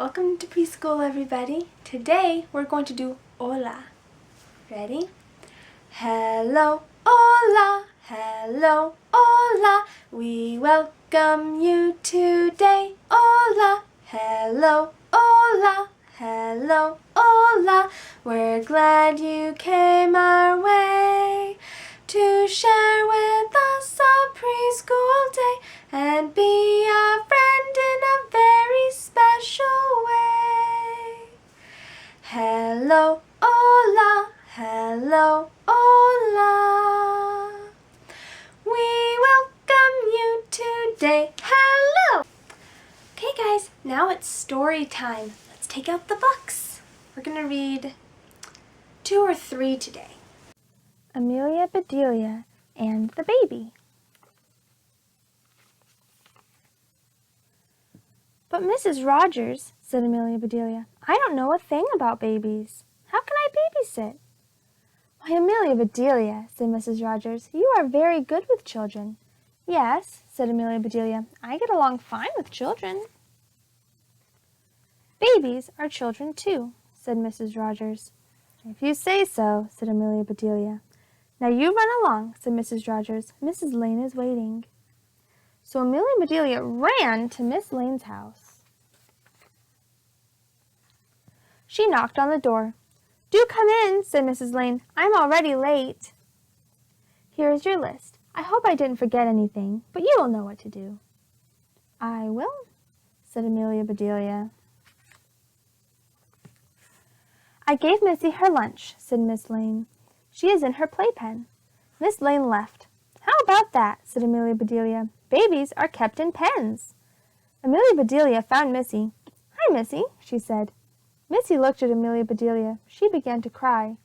Welcome to preschool, everybody. Today we're going to do hola. Ready? Hello, hola, hello, hola. We welcome you today. Hola, hello, hola, hello, hola. We're glad you came our way to share with us a preschool day and be a friend in a very special way. Hello, hola, hello, hola. We welcome you today. Hello! Okay, guys, now it's story time. Let's take out the books. We're going to read 2 or 3 today. Amelia Bedelia and the Baby. But Mrs. Rogers, said Amelia Bedelia, I don't know a thing about babies. How can I babysit? Why, Amelia Bedelia, said Mrs. Rogers, you are very good with children. Yes, said Amelia Bedelia, I get along fine with children. Babies are children too, said Mrs. Rogers. If you say so, said Amelia Bedelia. Now you run along, said Mrs. Rogers. Mrs. Lane is waiting. So Amelia Bedelia ran to Miss Lane's house. She knocked on the door. Do come in, said Mrs. Lane. I'm already late. Here is your list. I hope I didn't forget anything, but you will know what to do. I will, said Amelia Bedelia. I gave Missy her lunch, said Miss Lane. She is in her playpen. Miss Lane left. How about that, said Amelia Bedelia. Babies are kept in pens. Amelia Bedelia found Missy. Hi, Missy, she said. Missy looked at Amelia Bedelia. She began to cry.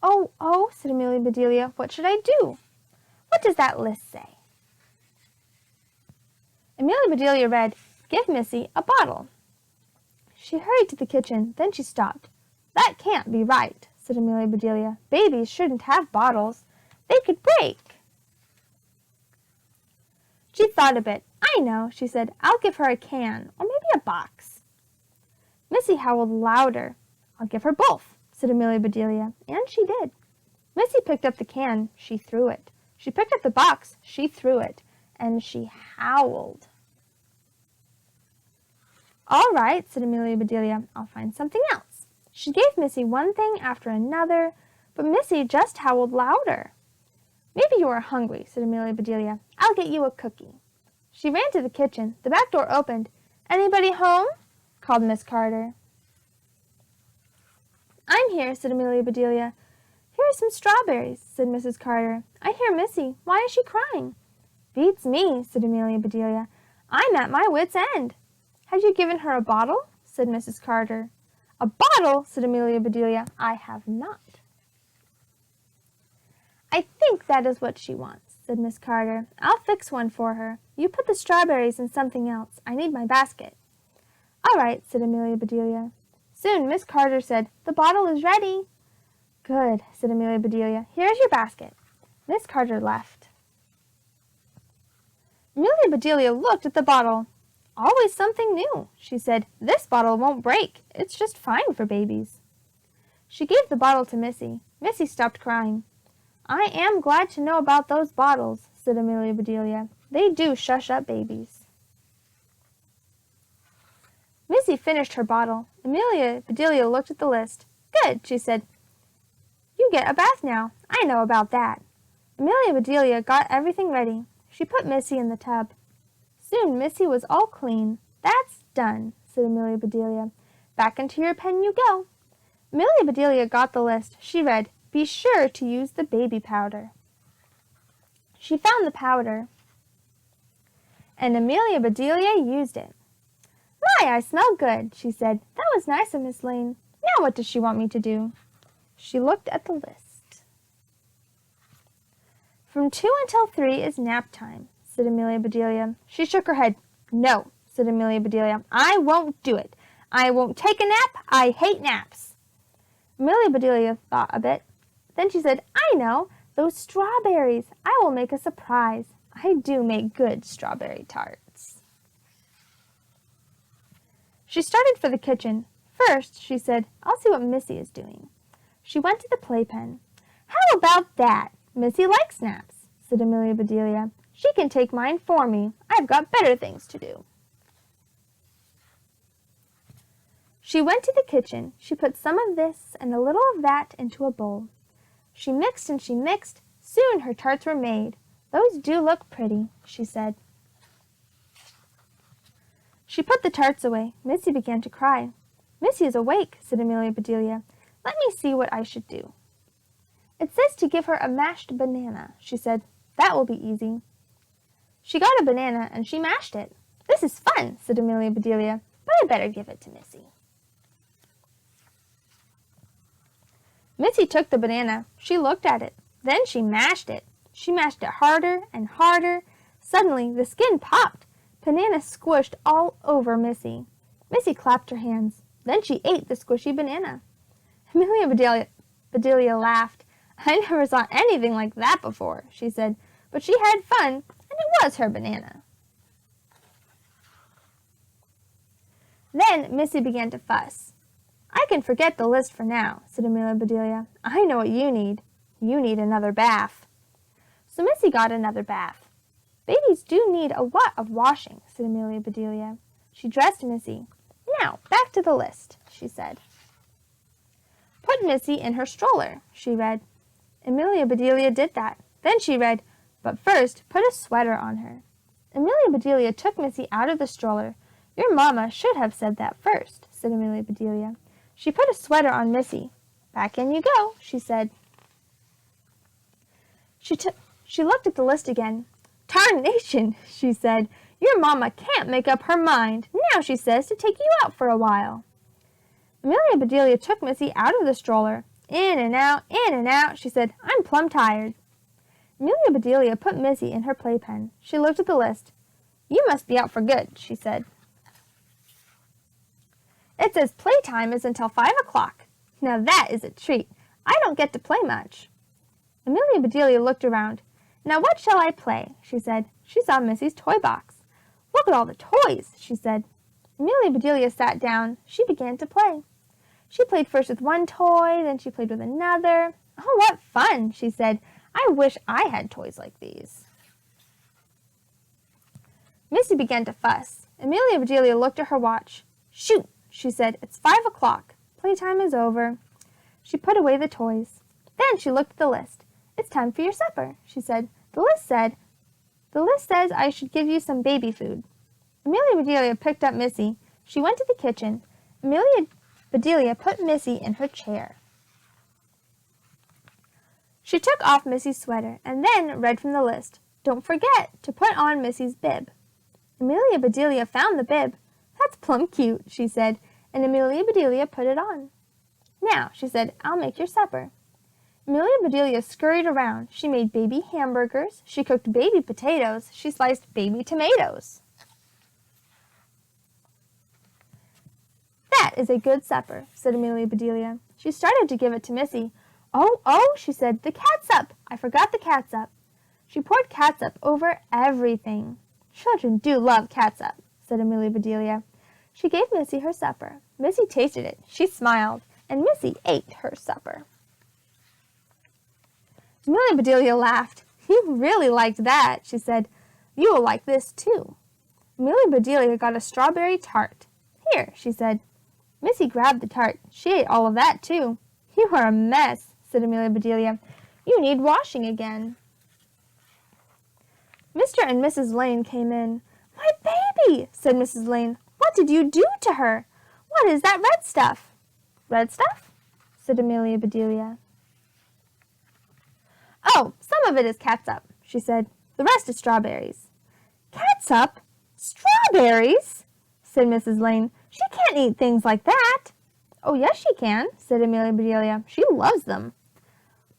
Oh, said Amelia Bedelia, what should I do? What does that list say? Amelia Bedelia read, Give Missy a bottle. She hurried to the kitchen, then she stopped. That can't be right, said Amelia Bedelia. Babies shouldn't have bottles. They could break. She thought a bit. I know, she said. I'll give her a can, or maybe a box. Missy howled louder. I'll give her both, said Amelia Bedelia, and she did. Missy picked up the can. She threw it. She picked up the box. She threw it. And she howled. All right, said Amelia Bedelia. I'll find something else. She gave Missy one thing after another, but Missy just howled louder. Maybe you are hungry, said Amelia Bedelia. I'll get you a cookie. She ran to the kitchen. The back door opened. Anybody home? Called Miss Carter. I'm here, said Amelia Bedelia. Here are some strawberries, said Mrs. Carter. I hear Missy. Why is she crying? Beats me, said Amelia Bedelia. I'm at my wit's end. Have you given her a bottle? Said Mrs. Carter. A bottle, said Amelia Bedelia. I have not. I think that is what she wants, said Miss Carter. I'll fix one for her. You put the strawberries in something else. I need my basket. All right, said Amelia Bedelia. Soon Miss Carter said, The bottle is ready. Good, said Amelia Bedelia. Here's your basket. Miss Carter left. Amelia Bedelia looked at the bottle. Always something new, she said. This bottle won't break. It's just fine for babies. She gave the bottle to Missy. Missy stopped crying. I am glad to know about those bottles, said Amelia Bedelia. They do shush up babies. Missy finished her bottle. Amelia Bedelia looked at the list. Good, she said. You get a bath now. I know about that. Amelia Bedelia got everything ready. She put Missy in the tub. Soon Missy was all clean. That's done, said Amelia Bedelia. Back into your pen you go. Amelia Bedelia got the list. She read, Be sure to use the baby powder. She found the powder, and Amelia Bedelia used it. My, I smell good, she said. That was nice of Miss Lane. Now what does she want me to do? She looked at the list. From 2 until 3 is nap time, said Amelia Bedelia. She shook her head. No, said Amelia Bedelia. I won't do it. I won't take a nap. I hate naps. Amelia Bedelia thought a bit. Then she said, I know, those strawberries. I will make a surprise. I do make good strawberry tarts. She started for the kitchen. First, she said, I'll see what Missy is doing. She went to the playpen. How about that? Missy likes naps, said Amelia Bedelia. She can take mine for me. I've got better things to do. She went to the kitchen. She put some of this and a little of that into a bowl. She mixed and she mixed. Soon her tarts were made. Those do look pretty, she said. She put the tarts away. Missy began to cry. Missy is awake, said Amelia Bedelia. Let me see what I should do. It says to give her a mashed banana, she said. That will be easy. She got a banana and she mashed it. This is fun, said Amelia Bedelia, but I better give it to Missy. Missy took the banana. She looked at it. Then she mashed it. She mashed it harder and harder. Suddenly, the skin popped. Banana squished all over Missy. Missy clapped her hands. Then she ate the squishy banana. Amelia Bedelia laughed. I never saw anything like that before, she said, but she had fun, and it was her banana. Then Missy began to fuss. I can forget the list for now, said Amelia Bedelia. I know what you need. You need another bath. So Missy got another bath. Babies do need a lot of washing, said Amelia Bedelia. She dressed Missy. Now, back to the list, she said. Put Missy in her stroller, she read. Amelia Bedelia did that. Then she read, but first put a sweater on her. Amelia Bedelia took Missy out of the stroller. Your mamma should have said that first, said Amelia Bedelia. She put a sweater on Missy. Back in you go, she said. She looked at the list again. Tarnation, she said. Your mamma can't make up her mind. Now she says to take you out for a while. Amelia Bedelia took Missy out of the stroller. In and out, she said. I'm plumb tired. Amelia Bedelia put Missy in her playpen. She looked at the list. You must be out for good, she said. It says playtime is until 5 o'clock. Now that is a treat. I don't get to play much. Amelia Bedelia looked around. Now what shall I play? She said. She saw Missy's toy box. Look at all the toys, she said. Amelia Bedelia sat down. She began to play. She played first with one toy, then she played with another. Oh, what fun, she said. I wish I had toys like these. Missy began to fuss. Amelia Bedelia looked at her watch. Shoot, she said. It's 5 o'clock. Playtime is over. She put away the toys. Then she looked at the list. It's time for your supper, she said. The list says I should give you some baby food. Amelia Bedelia picked up Missy. She went to the kitchen. Amelia Bedelia put Missy in her chair. She took off Missy's sweater and then read from the list. Don't forget to put on Missy's bib. Amelia Bedelia found the bib. That's plumb cute, she said, and Amelia Bedelia put it on. Now, she said, I'll make your supper. Amelia Bedelia scurried around. She made baby hamburgers. She cooked baby potatoes. She sliced baby tomatoes. That is a good supper, said Amelia Bedelia. She started to give it to Missy. Oh, she said, the catsup. I forgot the catsup. She poured catsup over everything. Children do love catsup, said Amelia Bedelia. She gave Missy her supper. Missy tasted it. She smiled, and Missy ate her supper. Amelia Bedelia laughed. You really liked that, she said. You will like this, too. Amelia Bedelia got a strawberry tart. Here, she said. Missy grabbed the tart. She ate all of that, too. You are a mess, said Amelia Bedelia. You need washing again. Mr. and Mrs. Lane came in. My baby, said Mrs. Lane. What did you do to her? What is that red stuff? Red stuff? Said Amelia Bedelia. Oh, some of it is catsup, she said. The rest is strawberries. Catsup? Strawberries? Said Mrs. Lane. She can't eat things like that. Oh, yes, she can, said Amelia Bedelia. She loves them.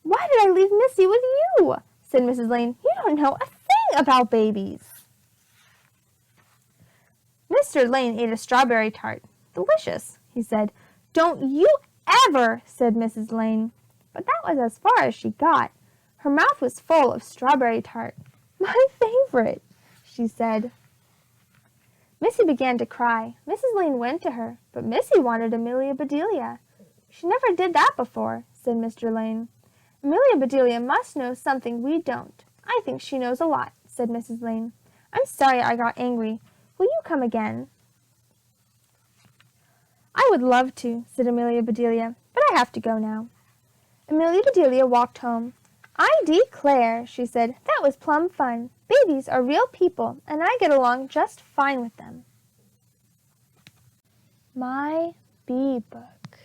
Why did I leave Missy with you? Said Mrs. Lane. You don't know a thing about babies. Mr. Lane ate a strawberry tart. Delicious, he said. Don't you ever, said Mrs. Lane. But that was as far as she got. Her mouth was full of strawberry tart. My favorite, she said. Missy began to cry. Mrs. Lane went to her, but Missy wanted Amelia Bedelia. She never did that before, said Mr. Lane. Amelia Bedelia must know something we don't. I think she knows a lot, said Mrs. Lane. I'm sorry I got angry. Will you come again? I would love to, said Amelia Bedelia, but I have to go now. Amelia Bedelia walked home. I declare, she said, that was plumb fun. Babies are real people, and I get along just fine with them. My bee book.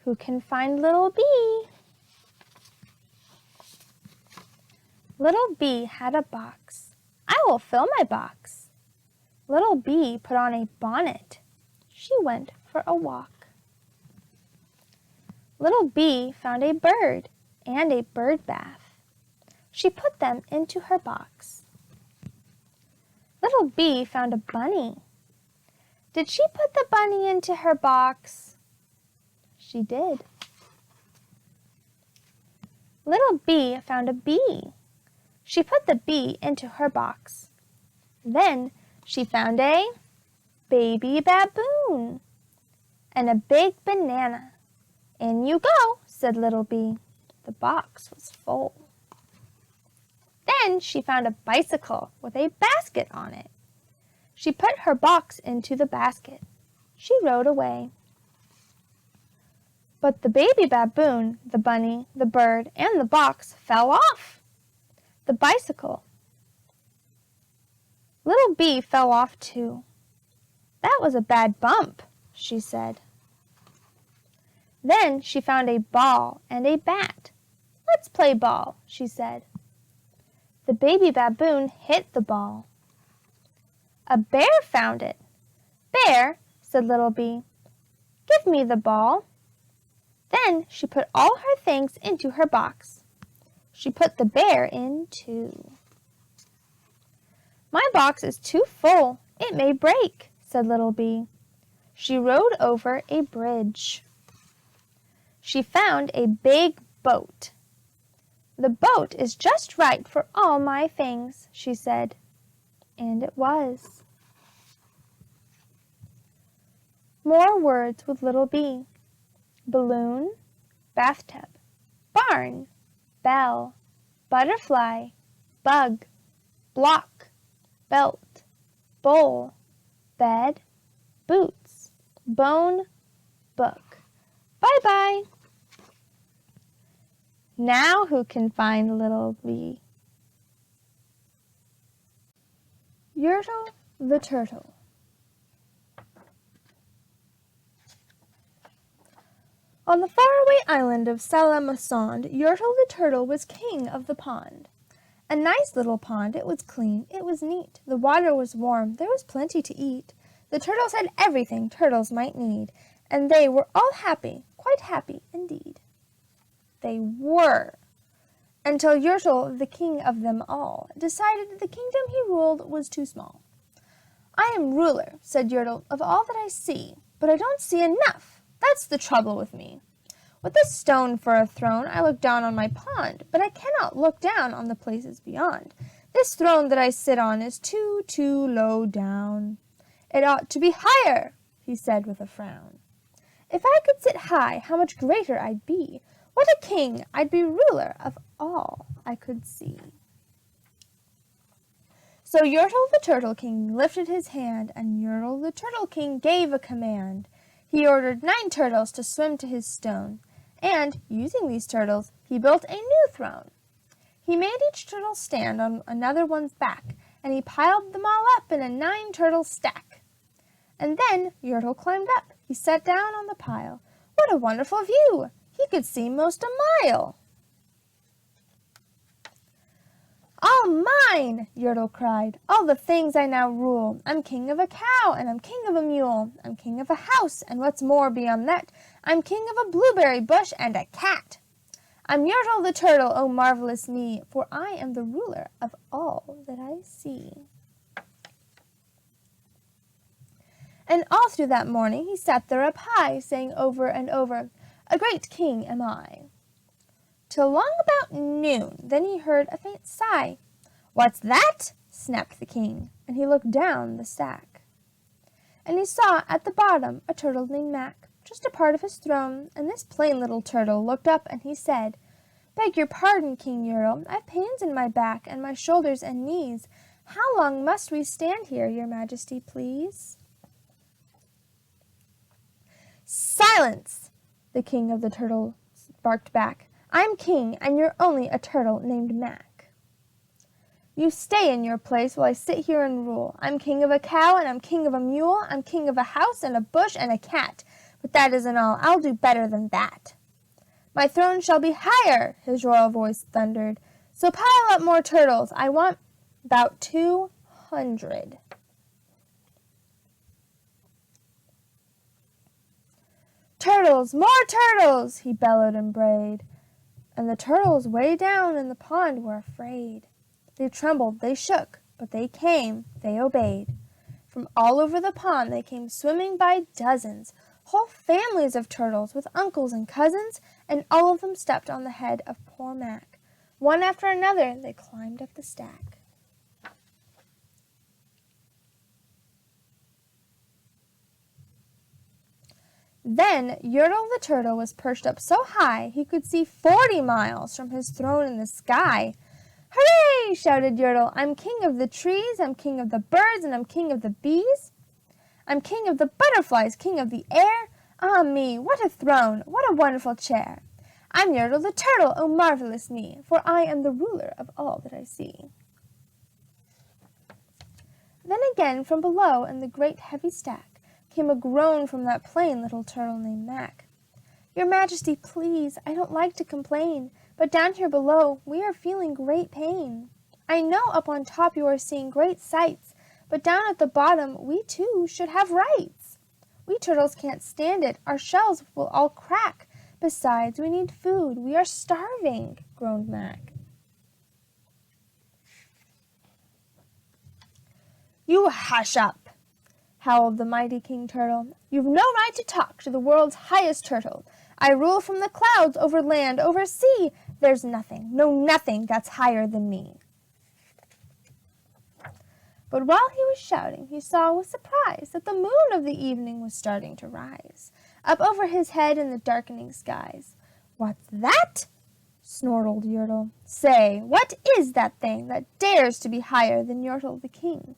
Who can find Little Bee? Little Bee had a box. I will fill my box. Little Bee put on a bonnet. She went for a walk. Little Bee found a bird and a bird bath. She put them into her box. Little Bee found a bunny. Did she put the bunny into her box? She did. Little Bee found a bee. She put the bee into her box. Then she found a baby baboon and a big banana. In you go, said Little Bee. The box was full. Then she found a bicycle with a basket on it. She put her box into the basket. She rode away. But the baby baboon, the bunny, the bird, and the box fell off. The bicycle. Little Bee fell off too. That was a bad bump, she said. Then she found a ball and a bat. Let's play ball, she said. The baby baboon hit the ball. A bear found it. Bear, said Little Bee, give me the ball. Then she put all her things into her box. She put the bear in too. My box is too full. It may break, said Little Bee. She rode over a bridge. She found a big boat. The boat is just right for all my things, she said. And it was. More words with Little Bee. Balloon, bathtub, barn, bell, butterfly, bug, block, belt, bowl, bed, boots, bone, book. Bye-bye. Now who can find Little Bee? Yertle the Turtle. On the faraway island of Salamasond, Yertle the Turtle was king of the pond. A nice little pond. It was clean. It was neat. The water was warm. There was plenty to eat. The turtles had everything turtles might need, and they were all happy, quite happy indeed. They were, until Yertle, the king of them all, decided that the kingdom he ruled was too small. I am ruler, said Yertle, of all that I see, but I don't see enough. That's the trouble with me. With this stone for a throne, I look down on my pond, but I cannot look down on the places beyond. This throne that I sit on is too low down. It ought to be higher, he said with a frown. If I could sit high, how much greater I'd be. What a king! I'd be ruler of all I could see. So Yertle the Turtle King lifted his hand, and Yertle the Turtle King gave a command. He ordered 9 turtles to swim to his stone, and, using these turtles, he built a new throne. He made each turtle stand on another one's back, and he piled them all up in a 9-turtle stack. And then Yertle climbed up. He sat down on the pile. What a wonderful view! He could see most a mile. All mine, Yertle cried, all the things I now rule. I'm king of a cow, and I'm king of a mule. I'm king of a house, and what's more beyond that, I'm king of a blueberry bush and a cat. I'm Yertle the Turtle, oh marvelous me, for I am the ruler of all that I see. And all through that morning he sat there up high, saying over and over, a great king am I. Till long about noon, then he heard a faint sigh. What's that? snapped the king, and he looked down the stack. And he saw at the bottom a turtle named Mac, just a part of his throne, and this plain little turtle looked up and he said, "Beg your pardon, King Yertle, I've pains in my back and my shoulders and knees. How long must we stand here, your majesty, please?" "Silence!" the king of the turtles barked back. "I'm king, and you're only a turtle named Mac. You stay in your place while I sit here and rule. I'm king of a cow, and I'm king of a mule. I'm king of a house and a bush and a cat. But that isn't all. I'll do better than that. My throne shall be higher," his royal voice thundered. "So pile up more turtles. I want about 200. "Turtles, more turtles!" he bellowed and brayed. And the turtles way down in the pond were afraid. They trembled, they shook, but they came, they obeyed. From all over the pond they came swimming by dozens, whole families of turtles with uncles and cousins, and all of them stepped on the head of poor Mac. One after another they climbed up the stack. Then Yertle the Turtle was perched up so high he could see 40 miles from his throne in the sky. "Hooray!" shouted Yertle. "I'm king of the trees, I'm king of the birds, and I'm king of the bees. I'm king of the butterflies, king of the air. Ah me, what a throne, what a wonderful chair! I'm Yertle the Turtle, oh marvelous me, for I am the ruler of all that I see." Then again from below in the great heavy stack came a groan from that plain little turtle named Mac. "Your Majesty, please, I don't like to complain, but down here below we are feeling great pain. I know up on top you are seeing great sights, but down at the bottom we too should have rights. We turtles can't stand it, our shells will all crack. Besides, we need food, we are starving," groaned Mac. "You hush up!" howled the mighty King Turtle. "You've no right to talk to the world's highest turtle. I rule from the clouds, over land, over sea. There's nothing, no nothing, that's higher than me." But while he was shouting, he saw with surprise that the moon of the evening was starting to rise, up over his head in the darkening skies. "What's that?" snortled Yertle. "Say, what is that thing that dares to be higher than Yertle the King?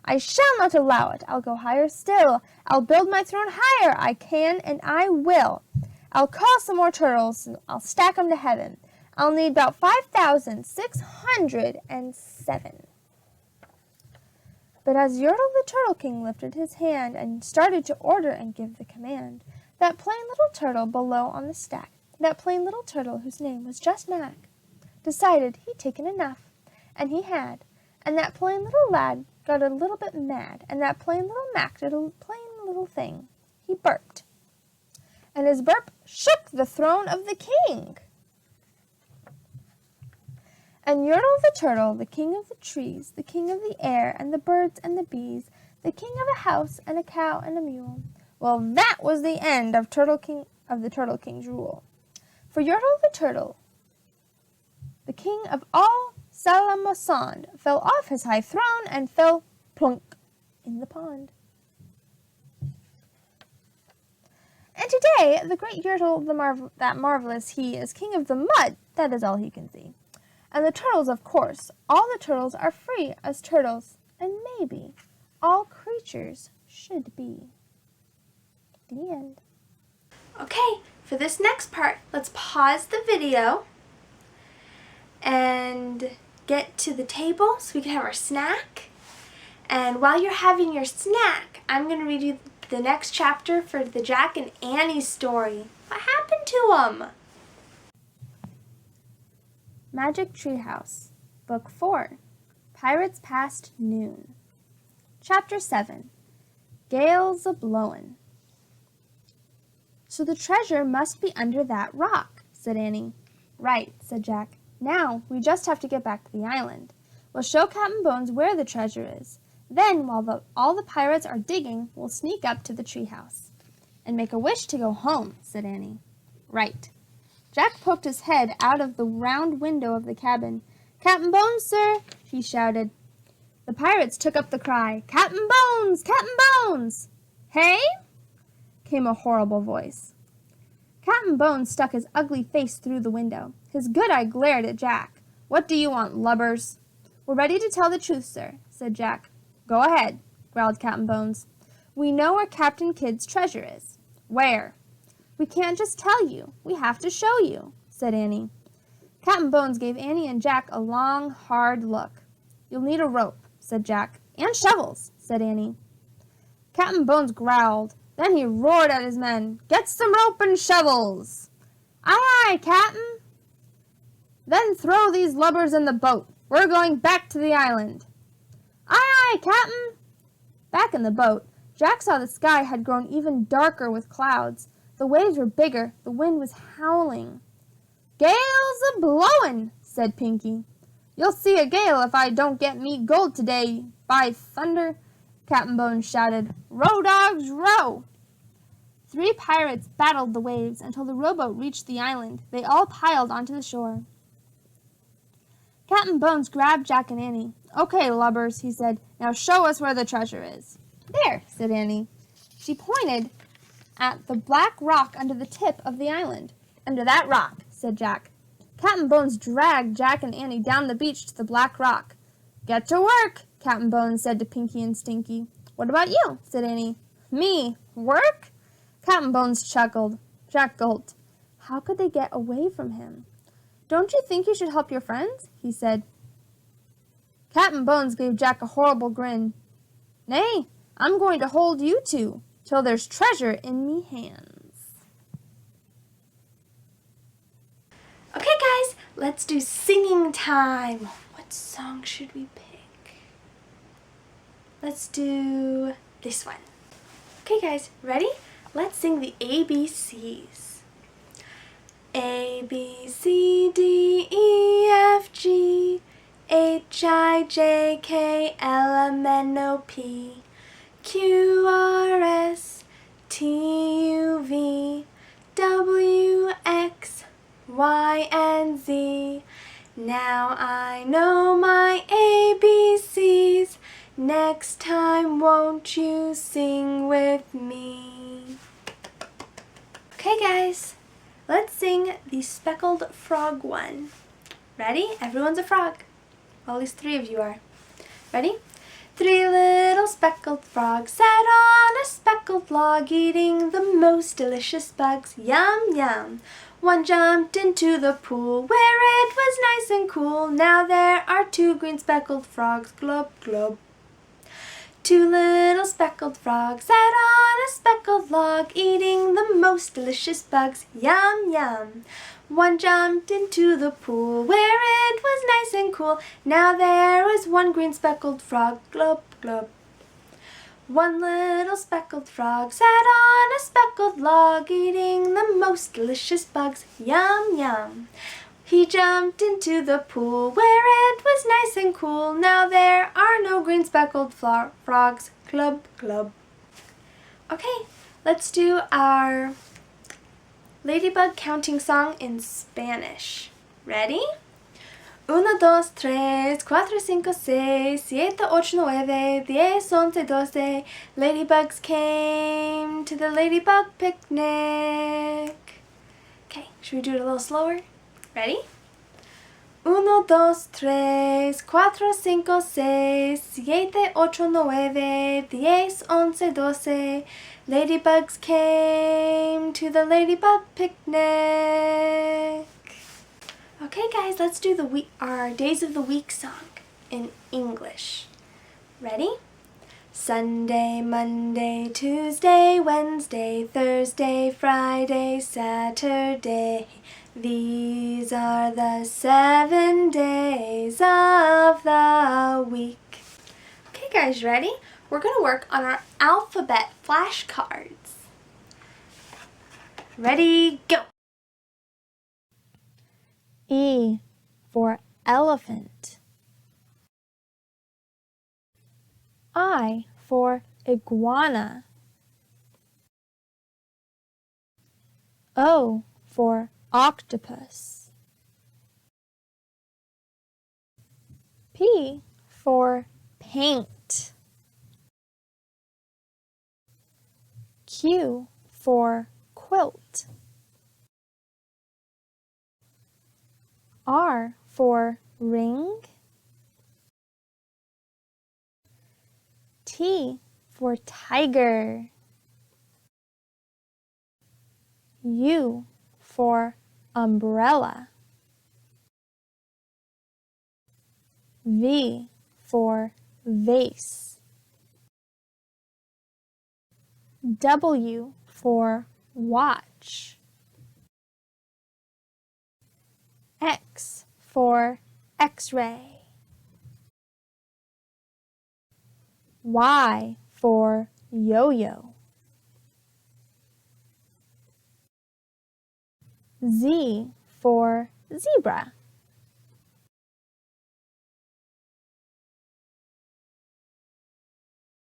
I shall not allow it. I'll go higher still. I'll build my throne higher. I can and I will. I'll call some more turtles and I'll stack 'em to heaven. I'll need about 5,607. But as Yertle the Turtle King lifted his hand and started to order and give the command, that plain little turtle below on the stack, that plain little turtle whose name was just Mac, decided he'd taken enough, and he had, and that plain little lad got a little bit mad, and that plain little Mac did a plain little thing. He burped, and his burp shook the throne of the king. And Yertle the Turtle, the king of the trees, the king of the air, and the birds and the bees, the king of a house and a cow and a mule, well, that was the end of the Turtle King's rule. For Yertle the Turtle, the king of all Salamosond, fell off his high throne and fell plunk in the pond. And today, the great Yertle, that marvelous he, is king of the mud. That is all he can see. And the turtles, of course, all the turtles are free as turtles, and maybe all creatures should be. The end. Okay, for this next part, let's pause the video and get to the table so we can have our snack. And while you're having your snack, I'm going to read you the next chapter for the Jack and Annie story. What happened to them? Magic Treehouse, Book 4, Pirates Past Noon. Chapter 7, Gales a-blowin'. "So the treasure must be under that rock," said Annie. "Right," said Jack. "Now we just have to get back to the island. We'll show Captain Bones where the treasure is. Then, while all the pirates are digging, we'll sneak up to the treehouse." "And make a wish to go home," said Annie. "Right." Jack poked his head out of the round window of the cabin. "Captain Bones, sir," he shouted. The pirates took up the cry, "Captain Bones! Captain Bones!" "Hey?" came a horrible voice. Captain Bones stuck his ugly face through the window. His good eye glared at Jack. "What do you want, lubbers?" "We're ready to tell the truth, sir," said Jack. "Go ahead," growled Captain Bones. "We know where Captain Kidd's treasure is." "Where?" "We can't just tell you. We have to show you," said Annie. Captain Bones gave Annie and Jack a long, hard look. "You'll need a rope," said Jack. "And shovels," said Annie. Captain Bones growled. Then he roared at his men, "Get some rope and shovels!" "Aye, aye, Captain!" "Then throw these lubbers in the boat. We're going back to the island." "Aye, aye, Captain!" Back in the boat, Jack saw the sky had grown even darker with clouds. The waves were bigger. The wind was howling. "Gale's a-blowin'," said Pinky. "You'll see a gale if I don't get me gold today, by thunder!" Captain Bones shouted. "Row, dogs, row!" 3 pirates battled the waves until the rowboat reached the island. They all piled onto the shore. Captain Bones grabbed Jack and Annie. "Okay, lubbers," he said. "Now show us where the treasure is." "There," said Annie. She pointed at the black rock under the tip of the island. "Under that rock," said Jack. Captain Bones dragged Jack and Annie down the beach to the black rock. "Get to work," Captain Bones said to Pinky and Stinky. "What about you?" said Annie. "Me? Work?" Captain Bones chuckled. Jack gulped. How could they get away from him? "Don't you think you should help your friends?" he said. Captain Bones gave Jack a horrible grin. "Nay, I'm going to hold you two till there's treasure in me hands." Okay, guys, let's do singing time. What song should we pick? Let's do this one. Okay, guys, ready? Let's sing the ABCs. A, B, C, D, E, F, G, H, I, J, K, L, M, N, O, P, Q, R, S, T, U, V, W, X, Y, and Z. Now I know my ABCs. Next time, won't you sing with me? Okay, guys, let's sing the speckled frog one. Ready? Everyone's a frog. Well, at least 3 of you are. Ready? 3 little speckled frogs sat on a speckled log, eating the most delicious bugs. Yum, yum. One jumped into the pool where it was nice and cool. Now there are 2 green speckled frogs. Glub, glub. 2 little speckled frogs sat on a speckled log, eating the most delicious bugs. Yum, yum. One jumped into the pool where it was nice and cool. Now there was 1 green speckled frog. Glub, glub. 1 little speckled frog sat on a speckled log, eating the most delicious bugs. Yum, yum. He jumped into the pool where it was nice and cool. Now there are no green speckled frogs. Club, club. Okay, let's do our ladybug counting song in Spanish. Ready? 1, 2, 3, 4, 5, 6, 7, 8, 9, 10, 11, 12. Ladybugs came to the ladybug picnic. Okay, should we do it a little slower? Ready? 1, 2, 3, 4, 5, 6, 7, 8, 9, 10, 11, 12. Ladybugs came to the ladybug picnic. Okay, guys, let's do our Days of the Week song in English. Ready? Sunday, Monday, Tuesday, Wednesday, Thursday, Friday, Saturday. These are the 7 days of the week. Okay, guys, ready? We're going to work on our alphabet flashcards. Ready, go! E for elephant. I for iguana. O for octopus. P for paint. Q for quilt. R for ring. T for tiger. U for umbrella. V for vase. W for watch. X for X-ray. Y for yo-yo. Z for zebra.